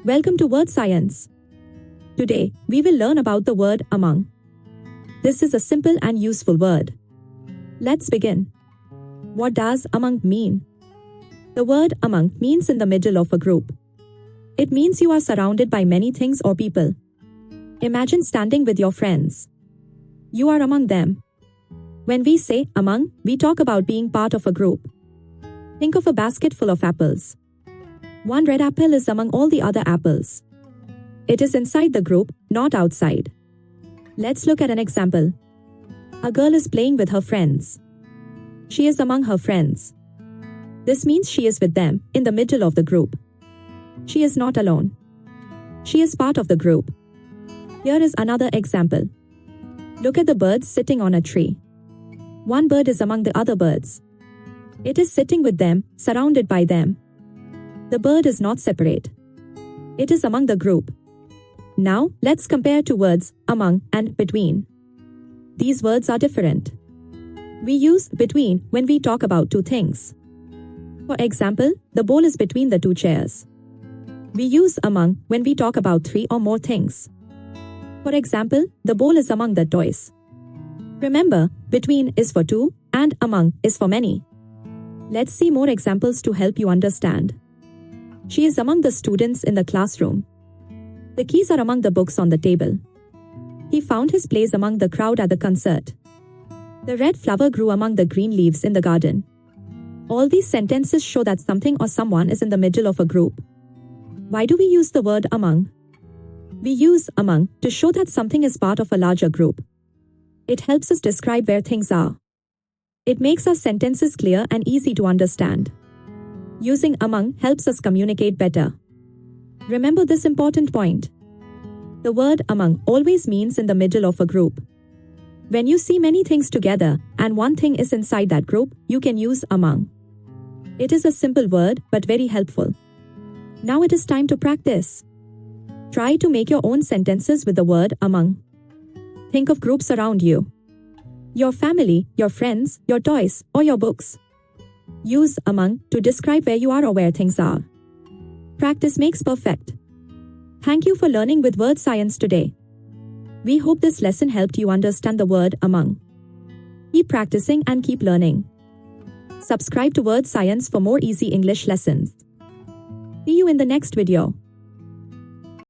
Welcome to Wordscience. Today, we will learn about the word among. This is a simple and useful word. Let's begin. What does among mean? The word among means in the middle of a group. It means you are surrounded by many things or people. Imagine standing with your friends. You are among them. When we say among, we talk about being part of a group. Think of a basket full of apples. One red apple is among all the other apples. It is inside the group, not outside. Let's look at an example. A girl is playing with her friends. She is among her friends. This means she is with them, in the middle of the group. She is not alone. She is part of the group. Here is another example. Look at the birds sitting on a tree. One bird is among the other birds. It is sitting with them, surrounded by them. The bird is not separate. It is among the group. Now, let's compare two words, among and between. These words are different. We use between when we talk about two things. For example, the bowl is between the two chairs. We use among when we talk about three or more things. For example, the bowl is among the toys. Remember, between is for two and among is for many. Let's see more examples to help you understand. She is among the students in the classroom. The keys are among the books on the table. He found his place among the crowd at the concert. The red flower grew among the green leaves in the garden. All these sentences show that something or someone is in the middle of a group. Why do we use the word among? We use among to show that something is part of a larger group. It helps us describe where things are. It makes our sentences clear and easy to understand. Using among helps us communicate better. Remember this important point. The word among always means in the middle of a group. When you see many things together and one thing is inside that group, you can use among. It is a simple word but very helpful. Now it is time to practice. Try to make your own sentences with the word among. Think of groups around you. Your family, your friends, your toys, or your books. Use among to describe where you are or where things are. Practice makes perfect. Thank you for learning with Wordscience today. We hope this lesson helped you understand the word among. Keep practicing and keep learning. Subscribe to Wordscience for more easy English lessons. See you in the next video.